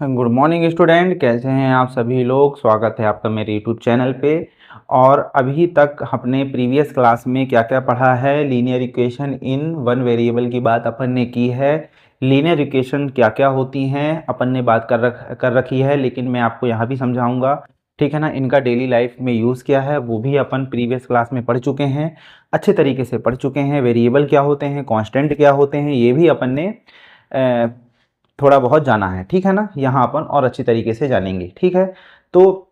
Good morning student, कैसे हैं आप सभी लोग। स्वागत है आपका मेरे यूट्यूब चैनल पे। और अभी तक अपने प्रीवियस क्लास में क्या क्या पढ़ा है, linear equation in one variable की बात अपन ने की है। लीनियर इक्वेशन क्या क्या होती हैं अपन ने बात कर रखी है, लेकिन मैं आपको यहाँ भी समझाऊंगा, ठीक है ना। इनका डेली लाइफ में यूज़ क्या है वो भी अपन प्रीवियस क्लास में पढ़ चुके हैं, अच्छे तरीके से पढ़ चुके हैं। वेरिएबल क्या होते हैं, कांस्टेंट क्या होते हैं, ये भी अपन ने थोड़ा बहुत जाना है, ठीक है ना। यहाँ अपन और अच्छी तरीके से जानेंगे, ठीक है। तो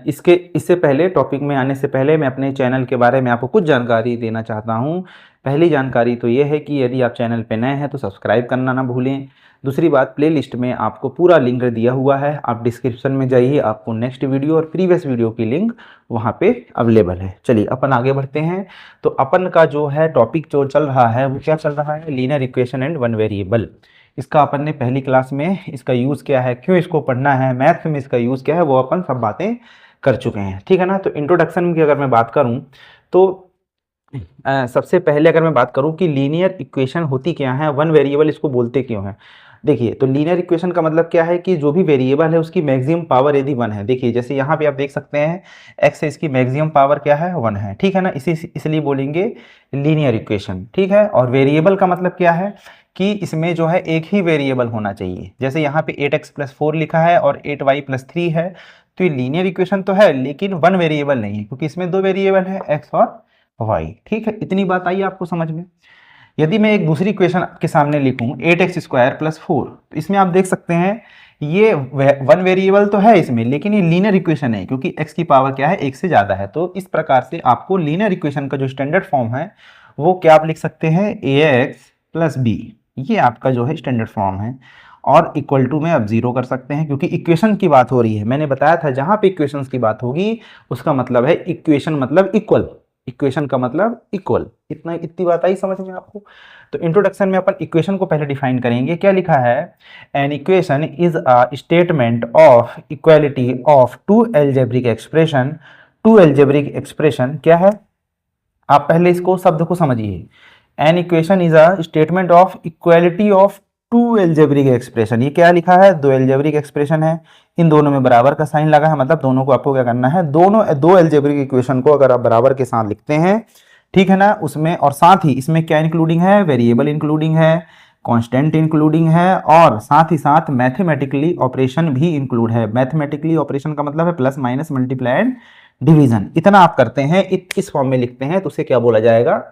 इससे पहले, टॉपिक में आने से पहले, मैं अपने चैनल के बारे में आपको कुछ जानकारी देना चाहता हूँ। पहली जानकारी तो ये है कि यदि आप चैनल पे नए हैं तो सब्सक्राइब करना ना भूलें। दूसरी बात, प्लेलिस्ट में आपको पूरा लिंक दिया हुआ है, आप डिस्क्रिप्शन में जाइए, आपको नेक्स्ट वीडियो और प्रीवियस वीडियो की लिंक वहाँ पे अवेलेबल है। चलिए अपन आगे बढ़ते हैं। तो अपन का जो है टॉपिक जो चल रहा है वो क्या चल रहा है, linear equation and one variable. इसका अपन ने पहली क्लास में इसका यूज़ क्या है, क्यों इसको पढ़ना है, मैथ्स में इसका यूज़ क्या है, वो अपन सब बातें कर चुके हैं, ठीक है ना। तो इंट्रोडक्शन की अगर मैं बात करूं तो सबसे पहले अगर मैं बात करूं कि लीनियर इक्वेशन होती क्या है, वन वेरिएबल इसको बोलते क्यों हैं। देखिए, तो लीनियर इक्वेशन का मतलब क्या है कि जो भी वेरिएबल है उसकी मैक्सिमम पावर यदि वन है। देखिए जैसे यहाँ पे आप देख सकते हैं एक्स है, इसकी मैक्सिमम पावर क्या है, वन है, ठीक है ना। इसलिए बोलेंगे लीनियर इक्वेशन, ठीक है। और वेरिएबल का मतलब क्या है कि इसमें जो है एक ही वेरिएबल होना चाहिए। जैसे यहाँ पे 8x+4 लिखा है और 8y+3 है, तो ये लीनियर इक्वेशन तो है लेकिन वन वेरिएबल नहीं है, क्योंकि इसमें दो वेरिएबल है, एक्स और वाई, ठीक है। इतनी बात आई आपको समझ में। यदि मैं एक दूसरी इक्वेशन आपके सामने लिखूं 8x² + 4, तो इसमें आप देख सकते हैं ये वन वेरिएबल तो है इसमें, लेकिन ये लीनियर इक्वेशन है क्योंकि x की पावर क्या है, एक से ज़्यादा है। तो इस प्रकार से आपको लीनियर इक्वेशन का जो स्टैंडर्ड फॉर्म है वो क्या आप लिख सकते हैं, ax + b। ये आपका जो है स्टैंडर्ड फॉर्म है। और इक्वल टू में आप जीरो कर सकते हैं क्योंकि इक्वेशन की बात हो रही है। मैंने बताया था जहां पे इक्वेशंस की बात होगी उसका मतलब है इक्वेशन मतलब इक्वल, इक्वेशन का मतलब इक्वल। इतनी बात आई समझ में आपको। तो इंट्रोडक्शन में अपन इक्वेशन को पहले डिफाइन करेंगे। क्या लिखा है, an equation is a statement of equality of two algebraic expression. Two algebraic expression क्या है, आप पहले इसको शब्द को समझिए। An equation is a statement of equality of two algebraic expression. ये क्या लिखा है, दो एल्जेब्रिक एक्सप्रेशन है, इन दोनों में बराबर का साइन लगा है, मतलब दोनों को आपको क्या करना है, दोनों दो एल्जेब्रिक इक्वेशन को अगर आप बराबर के साथ लिखते हैं, ठीक है ना, उसमें और साथ ही इसमें क्या इंक्लूडिंग है, वेरिएबल इंक्लूडिंग है, कांस्टेंट इंक्लूडिंग है, और साथ ही साथ मैथमेटिकली ऑपरेशन भी इंक्लूड है। मैथमेटिकली ऑपरेशन का मतलब है plus minus multiply and division. इतना आप करते हैं, इस फॉर्म में लिखते हैं, तो उसे क्या बोला जाएगा,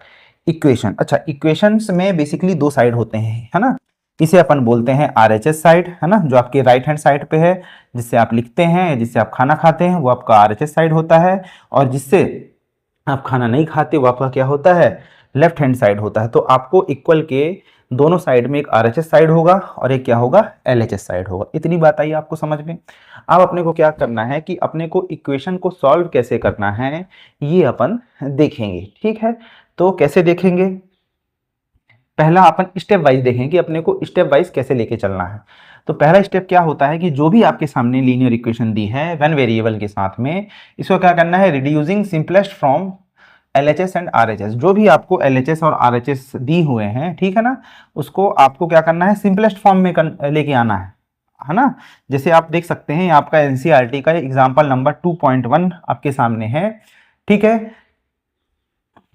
इक्वेशन। अच्छा, इक्वेशंस में बेसिकली दो साइड होते हैं, है ना। इसे अपन बोलते हैं आरएचएस साइड, है ना, जो आपके राइट हैंड साइड पे है, जिससे आप लिखते हैं, जिससे आप खाना खाते हैं, वो आपका आरएचएस साइड होता है। और जिससे आप खाना नहीं खाते वो आपका क्या होता है, लेफ्ट हैंड साइड होता है। तो आपको इक्वल के दोनों साइड में एक आरएचएस साइड होगा और एक क्या होगा, एलएचएस साइड होगा। इतनी बात आई आपको समझ में। अब अपने को क्या करना है कि अपने को इक्वेशन को सॉल्व कैसे करना है ये अपन देखेंगे, ठीक है। तो कैसे देखेंगे, पहला अपन स्टेप वाइज देखेंगे कि अपने को स्टेप वाइज कैसे लेके चलना है। तो पहला स्टेप क्या होता है कि जो भी आपके सामने लीनियर इक्वेशन दी है वन वेरिएबल के साथ में, इसको क्या करना है, reducing simplest from LHS and RHS. जो भी आपको एलएचएस और आरएचएस दी हुए हैं, ठीक है ना, उसको आपको क्या करना है, सिंपलेस्ट फॉर्म में लेके आना है ना। जैसे आप देख सकते हैं आपका एनसीईआरटी का एग्जाम्पल नंबर 2.1 आपके सामने है, ठीक है।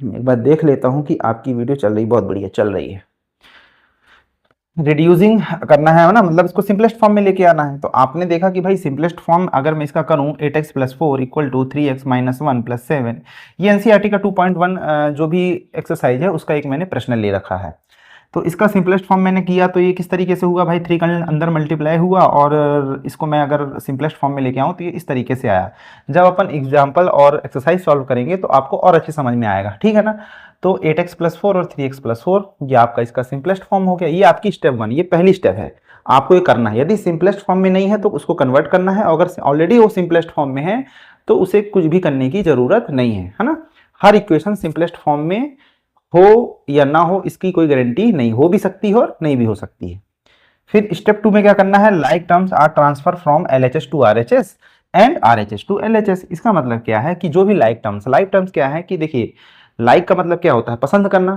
एक बार देख लेता हूं कि आपकी वीडियो चल रही, बहुत बढ़िया चल रही है। रिड्यूसिंग करना है ना, मतलब इसको सिंपलेस्ट फॉर्म में लेके आना है। तो आपने देखा कि भाई सिंपलेस्ट फॉर्म अगर मैं इसका करूं 8x+4 = 3x-1 + 7, ये एनसीईआरटी का 2.1 जो भी एक्सरसाइज है उसका एक मैंने प्रश्न ले रखा है। तो इसका सिंपलेस्ट फॉर्म मैंने किया तो ये किस तरीके से हुआ भाई, 3 का अंदर मल्टीप्लाई हुआ और इसको मैं अगर सिंपलेस्ट फॉर्म में लेके आऊँ तो ये इस तरीके से आया। जब अपन एग्जाम्पल और एक्सरसाइज सॉल्व करेंगे तो आपको और अच्छे समझ में आएगा, ठीक है ना। तो 8x+4 और 3x+4 ये आपका इसका सिंपलेस्ट फॉर्म हो गया। ये आपकी स्टेप वन, ये पहली स्टेप है, आपको ये करना है। यदि सिंपलेस्ट फॉर्म में नहीं है तो उसको कन्वर्ट करना है, अगर ऑलरेडी वो सिंपलेस्ट फॉर्म में है तो उसे कुछ भी करने की जरूरत नहीं है ना। हर इक्वेशन सिंपलेस्ट फॉर्म में हो या ना हो इसकी कोई गारंटी नहीं, हो भी सकती है और नहीं भी हो सकती है। फिर स्टेप 2 में क्या करना है, like terms are transfer from LHS to RHS and RHS to LHS. इसका मतलब क्या है कि जो भी लाइक टर्म्स क्या है कि देखिए, लाइक का मतलब क्या होता है, पसंद करना,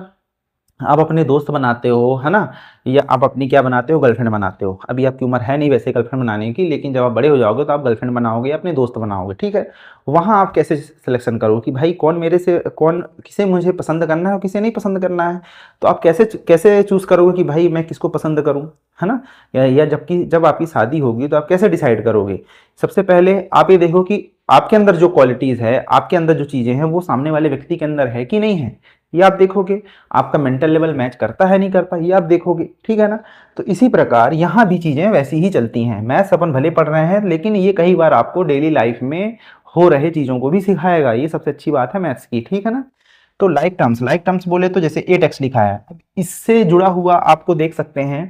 आप अपने दोस्त बनाते हो, है ना, या आप अपनी क्या बनाते हो, गर्लफ्रेंड बनाते हो। अभी आपकी उम्र है नहीं वैसे गर्लफ्रेंड बनाने की, लेकिन जब आप बड़े हो जाओगे तो आप गर्लफ्रेंड बनाओगे या अपने दोस्त बनाओगे, ठीक है। वहाँ आप कैसे सिलेक्शन करोगे कि भाई कौन मेरे से कौन किसे मुझे पसंद करना है और किसे नहीं पसंद करना है। तो आप कैसे कैसे चूज़ करोगे कि भाई मैं किसको पसंद करूँ, है ना, या जबकि जब आपकी शादी होगी तो आप कैसे डिसाइड करोगे। सबसे पहले आप ये देखो कि आपके अंदर जो क्वालिटीज़ है, आपके अंदर जो चीज़ें हैं वो सामने वाले व्यक्ति के अंदर है कि नहीं है, ये आप देखोगे। आपका मेंटल लेवल मैच करता है नहीं करता, ये आप देखोगे, ठीक है ना। तो इसी प्रकार यहाँ भी चीज़ें वैसी ही चलती हैं। मैथ्स अपन भले पढ़ रहे हैं, लेकिन ये कई बार आपको डेली लाइफ में हो रहे चीज़ों को भी सिखाएगा, ये सबसे अच्छी बात है मैथ्स की, ठीक है ना। तो लाइक टर्म्स बोले तो जैसे 8x लिखा है, अब इससे जुड़ा हुआ आपको देख सकते हैं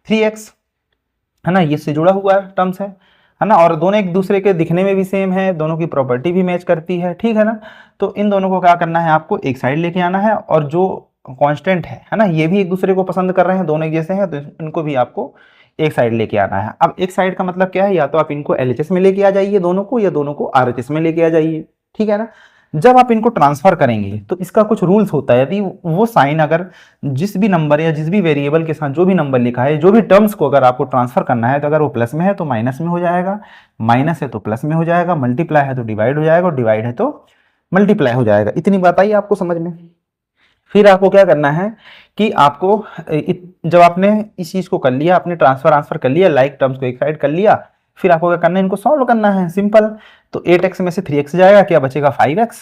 3x, है ना, ये इससे जुड़ा हुआ टर्म्स है ना, और दोनों एक दूसरे के दिखने में भी सेम है, दोनों की प्रॉपर्टी भी मैच करती है, ठीक है ना। तो इन दोनों को क्या करना है, आपको एक साइड लेके आना है, और जो कांस्टेंट है ना, ये भी एक दूसरे को पसंद कर रहे हैं, दोनों एक जैसे हैं, तो इनको भी आपको एक साइड लेके आना है। अब एक साइड का मतलब क्या है, या तो आप इनको एलएचएस में लेके आ जाइए दोनों को, या दोनों को आरएचएस में लेके आ जाइए, ठीक है ना। जब आप इनको ट्रांसफर करेंगे तो इसका कुछ रूल्स होता है, यदि वो साइन अगर जिस भी नंबर या जिस भी वेरिएबल के साथ जो भी नंबर लिखा है, जो भी टर्म्स को अगर आपको ट्रांसफर करना है, तो अगर वो प्लस में है तो माइनस में हो जाएगा, माइनस है तो प्लस में हो जाएगा, मल्टीप्लाई है तो डिवाइड हो जाएगा, और डिवाइड है तो मल्टीप्लाई हो जाएगा। इतनी बात आई आपको समझ में। फिर आपको क्या करना है कि आपको जब आपने इस चीज को कर लिया, आपने ट्रांसफर कर लिया, लाइक टर्म्स को एक साइड कर लिया, फिर आपको क्या करना है, इनको सॉल्व करना है, सिंपल। तो 8x में से 3x जाएगा, क्या बचेगा 5x,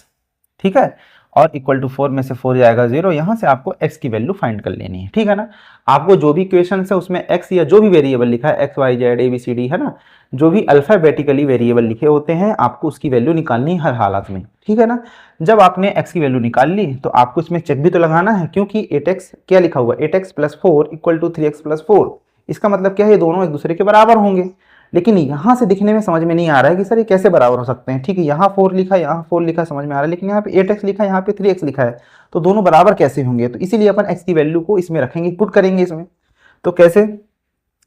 ठीक है, और इक्वल टू 4 में से 4 जाएगा 0। यहां से आपको x की वैल्यू फाइंड कर लेनी है, ठीक है ना। आपको जो भी इक्वेशन है उसमें x या जो भी वेरिएबल लिखा है x y z a b c d, है ना, जो भी अल्फाबेटिकली वेरिएबल लिखे होते हैं, आपको उसकी वैल्यू निकालनी है हर हालत में, ठीक है ना। जब आपने x की वैल्यू निकाल ली तो आपको इसमें चेक भी तो लगाना है, क्योंकि 8x क्या लिखा हुआ है, 8x plus 4 equal to 3x plus 4। इसका मतलब क्या है, ये दोनों एक दूसरे के बराबर होंगे। लेकिन यहाँ से दिखने में समझ में नहीं आ रहा है कि सर ये कैसे बराबर हो सकते हैं। ठीक है, यहाँ 4 लिखा, यहाँ 4 लिखा, समझ में आ रहा है, लेकिन यहाँ पे 8x लिखा, यहाँ पे 3x लिखा है, तो दोनों बराबर कैसे होंगे। तो इसीलिए अपन x की वैल्यू को इसमें रखेंगे, पुट करेंगे इसमें। तो कैसे,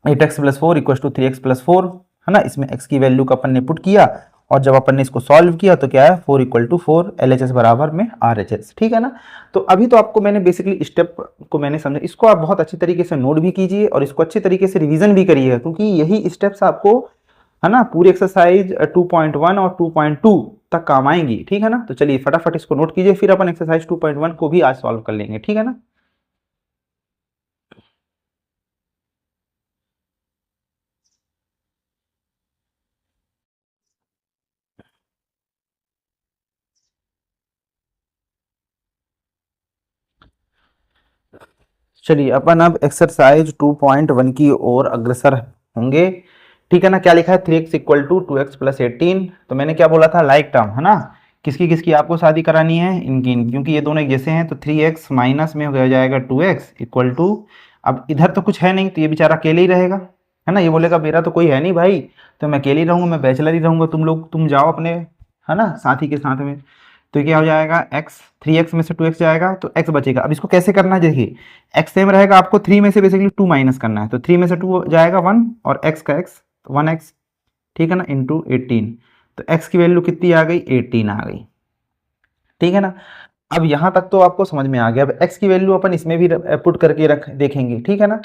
8x plus 4 equal to 3x plus 4, है ना, इसमें x की वैल्यू का अपन ने पुट किया, और जब अपन ने इसको सॉल्व किया तो क्या है, 4 इक्वल टू 4 LHS बराबर में RHS, ठीक है ना। तो अभी तो आपको मैंने बेसिकली स्टेप को मैंने समझा, इसको आप बहुत अच्छी तरीके से नोट भी कीजिए और इसको अच्छी तरीके से रिवीजन भी करिएगा, क्योंकि यही स्टेप्स आपको, है ना, पूरी एक्सरसाइज 2.1 और 2.2 तक काम आएंगी, ठीक है ना। तो चलिए फटाफट इसको नोट कीजिए, फिर अपन एक्सरसाइज 2.1 को भी आज सॉल्व कर लेंगे, ठीक है ना। चलिए अपन अब एक्सरसाइज 2.1 की ओर अग्रसर होंगे, ठीक है ना। क्या लिखा है, 3x equal to 2x plus 18। तो मैंने क्या बोला था, लाइक टर्म, है ना, किसकी किसकी आपको शादी करानी है, इनकी, क्योंकि ये दोनों एक जैसे हैं। तो 3x माइनस में हो जाएगा 2x इक्वल टू, अब इधर तो कुछ है नहीं, तो ये बेचारा अकेले ही रहेगा, है ना। ये बोलेगा मेरा तो कोई है नहीं भाई, तो मैं अकेले ही रहूंगा, मैं बैचलर ही रहूंगा, तुम लोग तुम जाओ अपने, है ना, साथी के साथ में। तो क्या हो जाएगा, x 3x में से 2x जाएगा तो x बचेगा। अब इसको कैसे करना है, देखिए x सेम रहेगा, आपको 3 में से बेसिकली 2 माइनस करना है, तो 3 में से 2 जाएगा 1, और x का x 1x, ठीक है ना, इंटू 18। तो x की वैल्यू कितनी आ गई, 18 आ गई, ठीक है ना। अब यहाँ तक तो आपको समझ में आ गया। अब x की वैल्यू अपन इसमें भी पुट करके रख देखेंगे, ठीक है ना।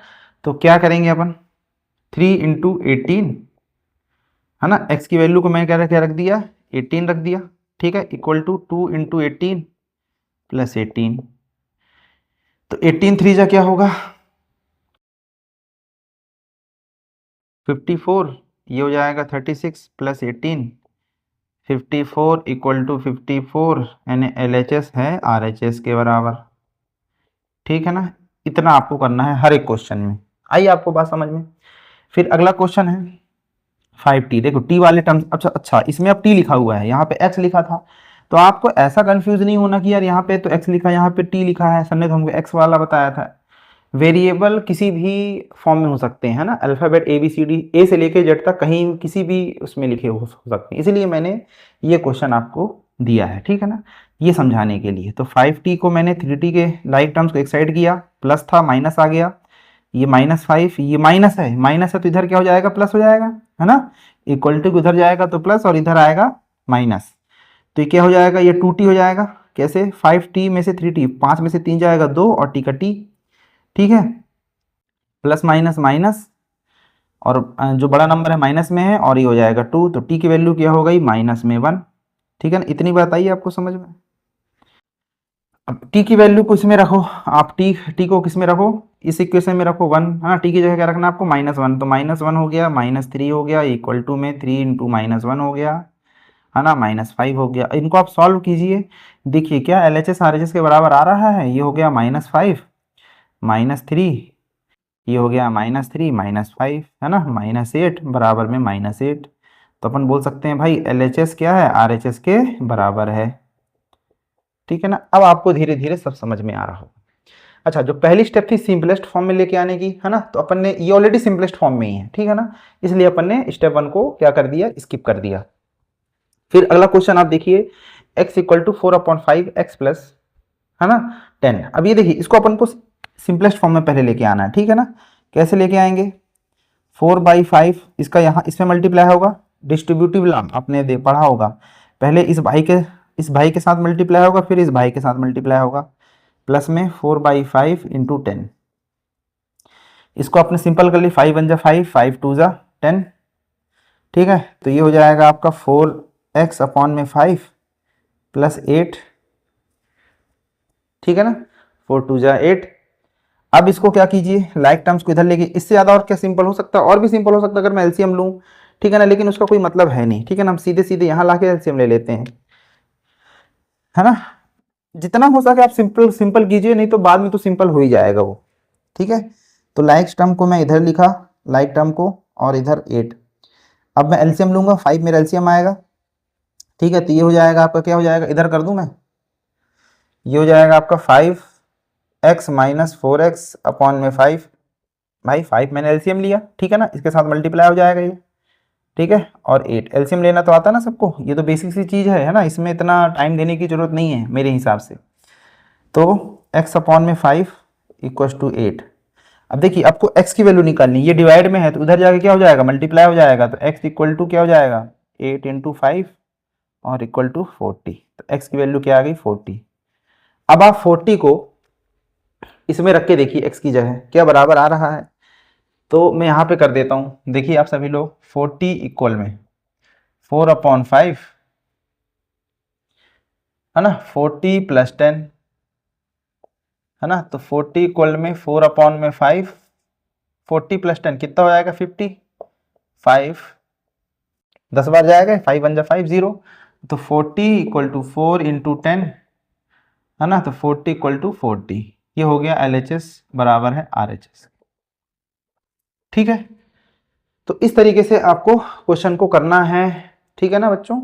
तो क्या करेंगे अपन, 3 इंटू 18, है ना, x की वैल्यू को मैं क्या रख दिया, 18 रख दिया, ठीक है, इक्वल टू 2 इंटू 18 प्लस 18। तो 18 3 जा क्या होगा, 54, ये हो जाएगा 36 प्लस 18, 54 इक्वल टू 54, यानी LHS है RHS के बराबर, ठीक है ना। इतना आपको करना है हर एक क्वेश्चन में। आइए आपको बात समझ में। फिर अगला क्वेश्चन है 5t। देखो t वाले टर्म्स, अच्छा अच्छा, इसमें अब t लिखा हुआ है, यहाँ पे x लिखा था, तो आपको ऐसा कंफ्यूज नहीं होना कि यार यहाँ पे तो x लिखा है, यहाँ पे t लिखा है। सर ने तो हमको x वाला बताया था। वेरिएबल किसी भी फॉर्म में हो सकते हैं, है ना, अल्फाबेट ABCD A से लेके Z तक कहीं किसी भी उसमें लिखे हो सकते हैं, इसलिए मैंने ये क्वेश्चन आपको दिया है, ठीक है ना, ये समझाने के लिए। तो 5t को मैंने 3t के लाइक टर्म्स को एक साइड किया, प्लस था माइनस आ गया, ये -5, ये माइनस है तो इधर क्या हो जाएगा, प्लस हो जाएगा, है ना। इक्वल टू उधर जाएगा तो प्लस, और इधर आएगा माइनस, तो ये क्या हो जाएगा, ये 2t हो जाएगा। कैसे, 5t में से 3t, 5 में से 3 जाएगा 2, और t का t, ठीक है, प्लस माइनस माइनस, और जो बड़ा नंबर है माइनस में है, और ये हो जाएगा 2, तो टी की वैल्यू क्या हो गई, माइनस में 1। ठीक है ना, इतनी बात आई आपको समझ में। अब टी की वैल्यू को इसमें रखो, आप टी को किस में रखो, इस इक्वेशन में रखो 1, हाँ टी की जगह क्या रखना आपको, -1, तो -1 हो गया, -3 हो गया, इक्वल टू में 3 इंटू -1 हो गया, है ना, -5 हो गया। इनको आप सॉल्व कीजिए, देखिए क्या L H S R H S के बराबर आ रहा है, ये हो गया -5 -3, ये हो गया -3 -5, है ना, -8 बराबर में -8। तो अपन बोल सकते हैं भाई एल एच एस क्या है, आर एच एस के बराबर है। ठीक है ना, अब आपको धीरे धीरे सब समझ में आ रहा होगा। अच्छा, जो पहली स्टेप थी सिंपलेस्ट फॉर्म में लेके आने की, है ना, तो अपन ने ये ऑलरेडी सिंपलेस्ट फॉर्म में ही है, ठीक है ना, इसलिए अपन ने स्टेप 1 को क्या कर दिया, स्किप कर दिया। फिर अगला क्वेश्चन आप देखिए, x equal to 4/5 x plus, है ना, 10। अब ये देखिए, इसको अपन को सिंपलेस्ट फॉर्म में पहले लेके आना है, ठीक है ना, कैसे लेके आएंगे, 4/5 इसका यहाँ इसमें मल्टीप्लाई होगा, डिस्ट्रीब्यूटिव लॉ आपने पढ़ा होगा, पहले इस भाई के साथ मल्टीप्लाई होगा, फिर इस भाई के साथ मल्टीप्लाई होगा, प्लस में 4/5 इंटू 10। इसको आपने सिंपल कर ली, 5 1 जा 5, 5 2 जा 10। ठीक है, तो ये हो जाएगा आपका 4x अपॉन में 5 प्लस 8। ठीक है ना, 4 2 जा 8। अब इसको क्या कीजिए, लाइक टर्म्स को इधर लेके, इससे ज़्यादा और क्या सिंपल हो सकता है, और भी सिंपल हो सकता है अगर मैं एलसीएम लूँ, ठीक है ना, लेकिन उसका कोई मतलब है नहीं, ठीक है ना, हम सीधे सीधे यहाँ ला के एलसीएम ले लेते हैं, है ना, जितना हो सके आप सिंपल सिंपल कीजिए, नहीं तो बाद में तो सिंपल हो ही जाएगा वो। ठीक है, तो लाइक टर्म को मैं इधर लिखा, लाइक टर्म को, और इधर 8। अब मैं एलसीएम लूंगा, 5 मेरा एलसीएम आएगा। ठीक है, तो ये हो जाएगा आपका, क्या हो जाएगा, इधर कर दूं मैं, ये हो जाएगा आपका 5x माइनस 4x अपॉन में 5। भाई 5 मैंने एलसीएम लिया, ठीक है ना, इसके साथ मल्टीप्लाई हो जाएगा ये। ठीक है, और 8 एलसीएम लेना तो आता ना सबको, ये तो बेसिक सी चीज़ है ना, इसमें इतना टाइम देने की जरूरत नहीं है मेरे हिसाब से। तो x अपॉन में 5 इक्वल्स टू 8। अब देखिए आपको x की वैल्यू निकालनी, ये डिवाइड में है तो उधर जाके क्या हो जाएगा, मल्टीप्लाई हो जाएगा, तो x इक्वल टू क्या हो जाएगा, 8 इंटू 5 और इक्वल टू 40। तो x की वैल्यू क्या आ गई, 40। अब आप 40 को इसमें रख के देखिए, x की जगह क्या बराबर आ रहा है, तो मैं यहाँ पे कर देता हूँ, देखिए आप सभी लोग, 40 इक्वल में 4/5, है ना, 40 प्लस 10, है ना, तो 40 इक्वल में 4/5, 40 प्लस 10 कितना हो जाएगा, 50, 5 10 बार जाएगा, 5 1 जा 5 0, तो 40 इक्वल टू 4 इंटू 10, है ना, तो 40 इक्वल टू 40, ये हो गया LHS बराबर है RHS। ठीक है, तो इस तरीके से आपको क्वेश्चन को करना है, ठीक है ना बच्चों।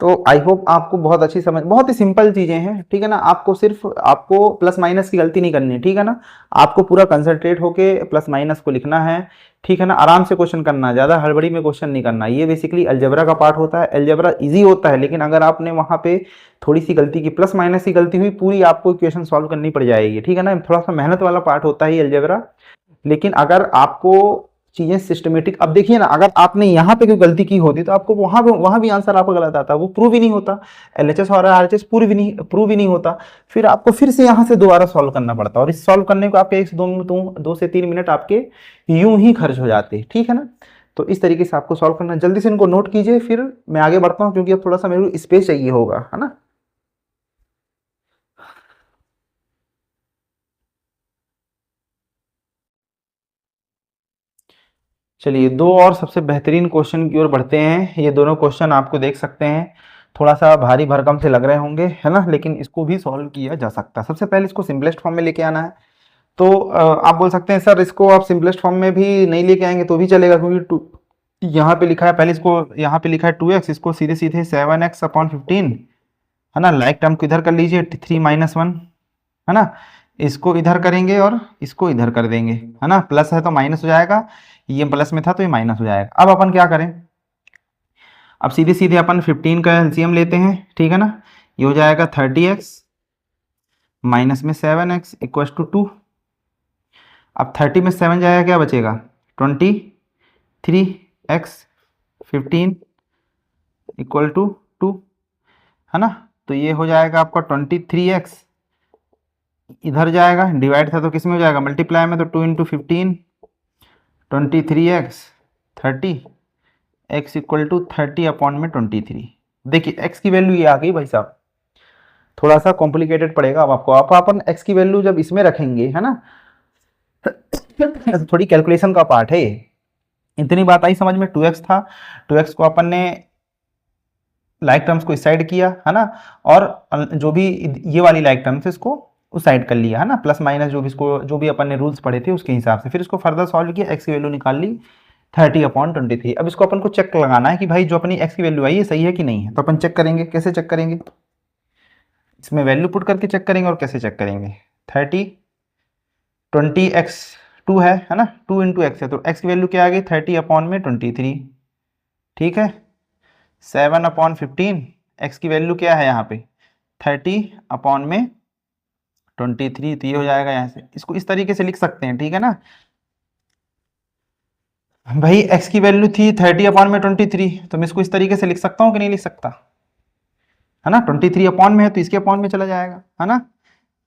तो आई होप आपको बहुत अच्छी समझ, बहुत ही सिंपल चीजें हैं, ठीक है ना, आपको सिर्फ आपको प्लस माइनस की गलती नहीं करनी है, ठीक है ना, आपको पूरा कंसंट्रेट होके प्लस माइनस को लिखना है, ठीक है ना, आराम से क्वेश्चन करना है, ज्यादा हड़बड़ी में क्वेश्चन नहीं करना। ये बेसिकली अलजेब्रा का पार्ट होता है, अलजेब्रा इजी होता है, लेकिन अगर आपने वहां पे थोड़ी सी गलती की, प्लस माइनस की गलती हुई, पूरी आपको इक्वेशन सॉल्व करनी पड़ जाएगी, ठीक है ना, थोड़ा सा मेहनत वाला पार्ट होता है ये अलजेब्रा। लेकिन अगर आपको चीजें सिस्टमेटिक, अब देखिए ना, अगर आपने यहाँ पे कोई गलती की होती तो आपको वहां भी आंसर आपका गलत आता, वो प्रूव ही नहीं होता, एलएचएस और आरएचएस प्रूव ही नहीं होता, फिर आपको फिर से यहाँ से दोबारा सॉल्व करना पड़ता, और इस सॉल्व करने को आपके 2 से 3 मिनट आपके यूं ही खर्च हो जाते हैं, ठीक है ना। तो इस तरीके से आपको सॉल्व करना, जल्दी से इनको नोट कीजिए, फिर मैं आगे बढ़ता हूँ, क्योंकि अब थोड़ा सा मेरे को स्पेस चाहिए होगा, है ना। चलिए, दो और सबसे बेहतरीन क्वेश्चन की ओर बढ़ते हैं। ये दोनों क्वेश्चन आपको देख सकते हैं थोड़ा सा भारी भरकम से लग रहे होंगे, है ना, लेकिन इसको भी सॉल्व किया जा सकता है। सबसे पहले इसको सिंपलेस्ट फॉर्म में लेके आना है। तो आप बोल सकते हैं सर इसको आप सिंपलेस्ट फॉर्म में भी नहीं लेके आएंगे तो भी चलेगा, क्योंकि यहाँ पे लिखा है, पहले इसको यहाँ पे लिखा है 2x, इसको सीधे सीधे 7x अपॉन 15, है ना, लाइक टर्म को इधर कर लीजिए, 3 - 1, है ना, इसको इधर करेंगे और इसको इधर कर देंगे, है ना, प्लस है तो माइनस हो जाएगा, ये प्लस में था तो ये माइनस हो जाएगा। अब अपन क्या करें, अब सीधे सीधे अपन 15 का एलसीएम लेते हैं, ठीक है ना, ये हो जाएगा 30x माइनस में 7x इक्वल टू 2। अब 30 में 7 जाएगा, क्या बचेगा, 23x 15 इक्वल टू 2, है ना, तो ये हो जाएगा आपका 23x इधर जाएगा, डिवाइड था तो किस में हो जाएगा, मल्टीप्लाई में, तो 2 into 15 23x 30 x equal to 30 upon में 23। देखिए x की वैल्यू ये आ गई भाई साहब, थोड़ा सा कॉम्प्लिकेटेड पड़ेगा अब आपको, आप अपन x की वैल्यू जब इसमें रखेंगे है ना तो थोड़ी कैलकुलेशन का पार्ट है ये। इतनी बात आई समझ में, 2x था, 2x को अपन ने लाइक टर्म्स को इस साइड किया है ना, और जो भी ये वाली लाइक टर्म्स इसको उस साइड कर लिया है ना, प्लस माइनस जो भी इसको जो भी अपन ने रूल्स पढ़े थे उसके हिसाब से, फिर इसको फर्दर सॉल्व किया, एक्स की वैल्यू निकाल ली 30/23। अब इसको अपन को चेक लगाना है कि भाई जो अपनी एक्स की वैल्यू आई है सही है कि नहीं है। तो अपन चेक करेंगे, कैसे चेक करेंगे, इसमें वैल्यू पुट करके चेक करेंगे। और कैसे चेक करेंगे, 20x 2 है ना, 2 इंटू एक्स है, तो एक्स की वैल्यू क्या आ गई 30/23। ठीक है, 7/15, एक्स की वैल्यू क्या है यहाँ पे 30/23, तो ये हो जाएगा यहाँ से, इसको इस तरीके से लिख सकते हैं। ठीक है ना भाई, x की वैल्यू थी 30/23, तो मैं इसको इस तरीके से लिख सकता हूँ कि नहीं लिख सकता, है ना, 23 अपॉन में है तो इसके अपॉन में चला जाएगा, है ना,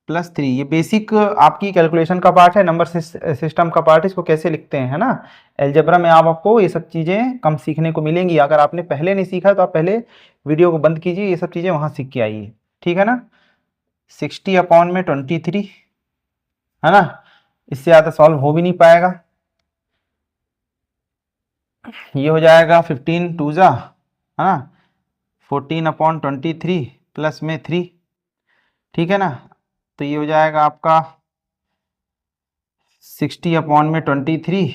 +3। ये बेसिक आपकी कैलकुलेशन का पार्ट है, नंबर सिस्टम का पार्ट है, इसको कैसे लिखते हैं, है ना। अलजेब्रा में आपको ये सब चीज़ें कम सीखने को मिलेंगी, अगर आपने पहले नहीं सीखा तो आप पहले वीडियो को बंद कीजिए, ये सब चीज़ें वहाँ सीख के आइए। ठीक है ना, 60/23, है ना, इससे ज़्यादा सॉल्व हो भी नहीं पाएगा। ये हो जाएगा 15 2 जा, है ना, 14/23 प्लस में 3। ठीक है ना, तो ये हो जाएगा आपका 60/23,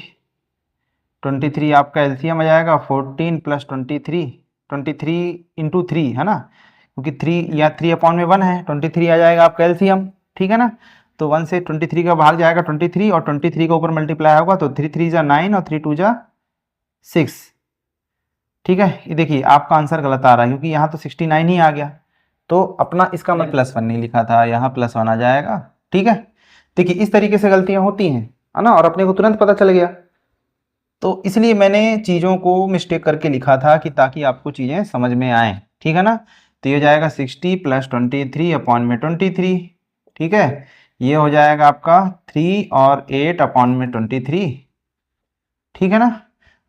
23 आपका एलसीएम आ जाएगा 14 प्लस 23, 23 इंटू 3, है ना, क्योंकि 3 या 3/1 है, 23 आ जाएगा आपका एलसीएम। ठीक है ना, तो 1 से 23 का भाग जाएगा 23, और 23 का ऊपर मल्टीप्लाई होगा, तो 3 3 जा 9 और 3 2 जा 6। ठीक है, ये देखिए आपका आंसर गलत आ रहा है, क्योंकि यहाँ तो 69 ही आ गया, तो अपना इसका मैं +1 नहीं लिखा था, यहाँ +1 आ जाएगा। ठीक है, देखिए इस तरीके से गलतियां होती हैं, है ना, और अपने को तुरंत पता चल गया, तो इसलिए मैंने चीज़ों को मिस्टेक करके लिखा था कि ताकि आपको चीज़ें समझ में आए। ठीक है ना, तो ये हो जाएगा 60 + 23/23। ठीक है, ये हो जाएगा आपका 3 और 8/23। ठीक है ना,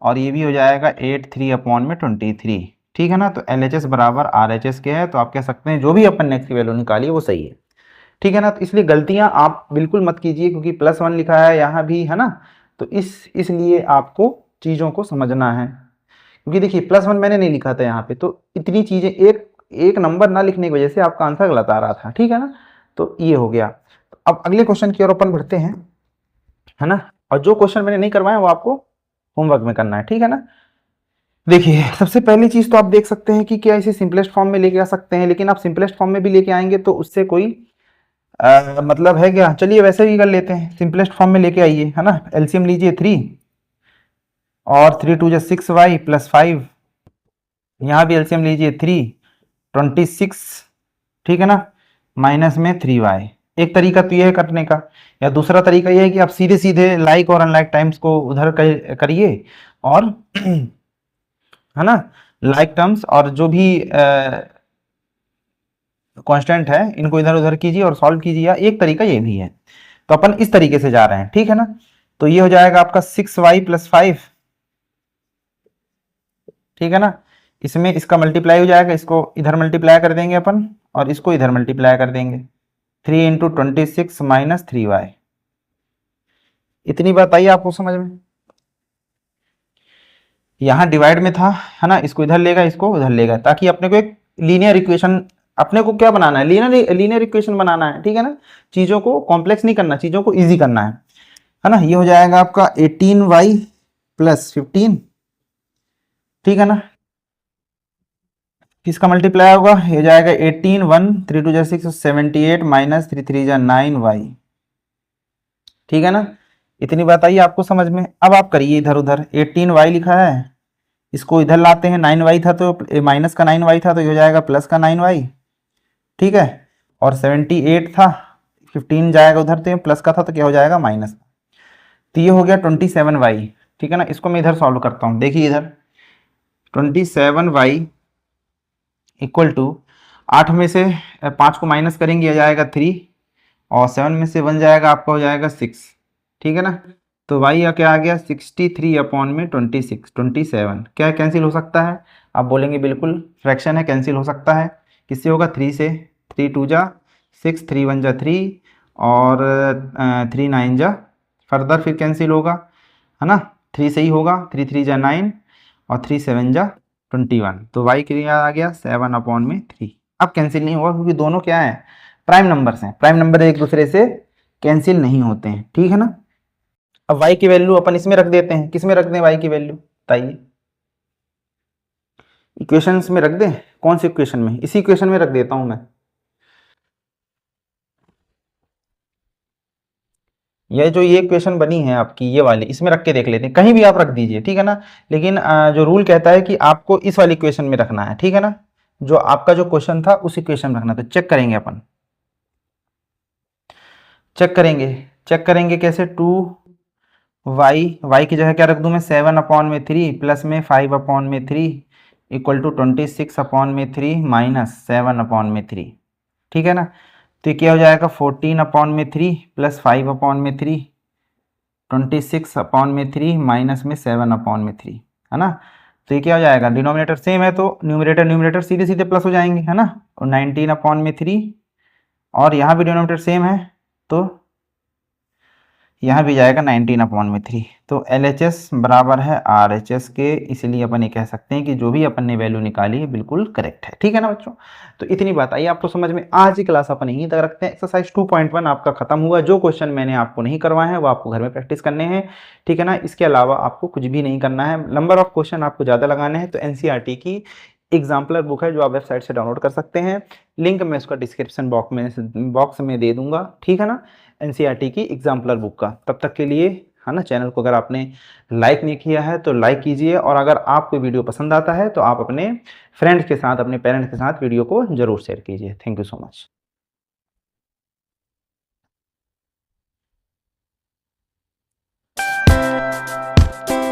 और ये भी हो जाएगा 8 3/23। ठीक है ना, तो LHS बराबर RHS के है, तो आप कह सकते हैं जो भी अपन नेक्स्ट की वैल्यू निकाली है वो सही है। ठीक है ना, तो इसलिए गलतियां आप बिल्कुल मत कीजिए, क्योंकि +1 लिखा है यहाँ भी, है ना, तो इसलिए आपको चीज़ों को समझना है, क्योंकि देखिए +1 मैंने नहीं लिखा था यहाँ पे, तो इतनी चीज़ें एक एक नंबर ना लिखने की वजह से आपका आंसर गलत आ रहा था। ठीक है ना, तो ये हो गया। अब अगले क्वेश्चन की ओर अपन बढ़ते हैं, है ना, और जो क्वेश्चन मैंने नहीं करवाया वो आपको होमवर्क में करना है। ठीक है ना, देखिए सबसे पहली चीज तो आप देख सकते हैं कि क्या इसे सिंपलेस्ट फॉर्म में लेके आ सकते हैं, लेकिन आप सिंपलेस्ट फॉर्म में भी लेके आएंगे तो उससे कोई मतलब है क्या, चलिए वैसे ही कर लेते हैं, सिंपलेस्ट फॉर्म में लेके आइए, है ना, एलसीएम लीजिए 3 और 3 2 6y + 5, यहाँ भी एलसीएम लीजिए 3 26। ठीक है ना, माइनस में 3y। एक तरीका तो यह है करने का, या दूसरा तरीका यह है कि आप सीधे सीधे लाइक और अनलाइक टाइम्स को उधर करिए, और है ना, लाइक टर्म्स और जो भी कांस्टेंट है इनको इधर उधर कीजिए और सॉल्व कीजिए, या एक तरीका ये भी है। तो अपन इस तरीके से जा रहे हैं। ठीक है ना, तो ये हो जाएगा आपका 6y + 5। ठीक है ना, इसमें इसका मल्टीप्लाई हो जाएगा, इसको इधर मल्टीप्लाई कर देंगे अपन, और इसको इधर मल्टीप्लाई कर देंगे, 3 × 26 - 3y। इतनी बात आई आपको समझ में, यहाँ डिवाइड में था, है ना, इसको इधर लेगा इसको उधर लेगा, ताकि अपने को एक लीनियर इक्वेशन, अपने को क्या बनाना है, लीनियर इक्वेशन बनाना है। ठीक है ना, चीज़ों को कॉम्प्लेक्स नहीं करना, चीज़ों को ईजी करना है ना। ये हो जाएगा आपका 18y + 15। ठीक है ना, किसका मल्टीप्लाई होगा, ये हो जाएगा 18 1 3 2 6 78 - 3 3 9y। ठीक है ना, इतनी बात आई आपको समझ में। अब आप करिए इधर उधर, 18y लिखा है, इसको इधर लाते हैं, 9y था तो माइनस का 9y था, तो ये हो जाएगा प्लस का 9y। ठीक है, और 78 था, 15 जाएगा उधर, तो प्लस का था तो क्या हो जाएगा माइनस। तो ये हो गया 27y। ठीक है ना, इसको मैं इधर सॉल्व करता हूँ, देखिए इधर 27y इक्वल टू 8 में से 5 को माइनस करेंगे, आ जाएगा 3, और 7 में से 1 जाएगा आपका हो जाएगा 6, ठीक है ना। तो y या क्या आ गया 63 अपॉन में 26 27, क्या कैंसिल हो सकता है? आप बोलेंगे बिल्कुल फ्रैक्शन है, कैंसिल हो सकता है। किससे होगा? 3 से, 3 2 जा 6, 3 1 जा 3 और 3 9 जा, फर्दर फिर कैंसिल होगा, है ना। 3 से ही होगा, 3 3 जा 9 और 3 7 जा 21, तो y क्या आ गया 7 अपॉन में 3। अब कैंसिल नहीं होगा क्योंकि दोनों क्या है, प्राइम नंबर्स हैं, प्राइम नंबर एक दूसरे से कैंसिल नहीं होते हैं, ठीक है ना। अब y की वैल्यू अपन इसमें रख देते हैं, किस में रख दें y की वैल्यू बताइए? इक्वेशंस में रख दें? कौन सी इक्वेशन में? इसी इक्वेशन में रख देता हूं मैं। ये इक्वेशन बनी है आपकी, ये वाली, इसमें रख के देख लेते हैं, कहीं भी आप रख दीजिए, ठीक है ना। लेकिन जो रूल कहता है कि आपको इस वाली इक्वेशन में रखना है, ठीक है ना। जो आपका जो क्वेश्चन था उस इक्वेशन में रखना, तो चेक करेंगे अपन, चेक करेंगे कैसे, 2y की जगह क्या रख दूं मैं, 7 अपॉन में 3 प्लस में 5 अपॉन में 3 इक्वल टू 26 अपॉन में 3 माइनस 7 अपॉन में 3, ठीक है ना। तो ये क्या हो जाएगा 14 अपॉन में 3 प्लस 5 अपॉन में 3 26 अपॉन में 3 माइनस में 7 अपॉन में 3, है ना। तो ये क्या हो जाएगा, डिनोमिनेटर सेम है तो न्यूमरेटर न्यूमरेटर सीधे सीधे प्लस हो जाएंगे, है ना। और 19 अपॉन में 3 और यहाँ भी डिनोमिनेटर सेम है तो यहाँ भी जाएगा 19 अपॉन में 3। तो LHS बराबर है RHS के, इसलिए अपन ये कह सकते हैं कि जो भी अपन ने वैल्यू निकाली है बिल्कुल करेक्ट है, ठीक है ना बच्चों। तो इतनी बात आई आपको समझ में। आज की क्लास अपन यहीं तक रखते हैं। एक्सरसाइज 2.1 आपका खत्म हुआ। जो क्वेश्चन मैंने आपको नहीं करवाए हैं वो आपको घर में प्रैक्टिस करने हैं, ठीक है ना। इसके अलावा आपको कुछ भी नहीं करना है। नंबर ऑफ क्वेश्चन आपको ज़्यादा लगाने हैं तो NCERT की एग्जाम्पलर बुक है जो आप वेबसाइट से डाउनलोड कर सकते हैं, लिंक मैं उसका डिस्क्रिप्शन बॉक्स में दे दूंगा, ठीक है ना। NCERT की एग्जाम्पलर बुक का। तब तक के लिए, है ना, चैनल को अगर आपने लाइक नहीं किया है तो लाइक कीजिए, और अगर आपको वीडियो पसंद आता है तो आप अपने फ्रेंड्स के साथ, अपने पेरेंट्स के साथ वीडियो को जरूर शेयर कीजिए। Thank you so much.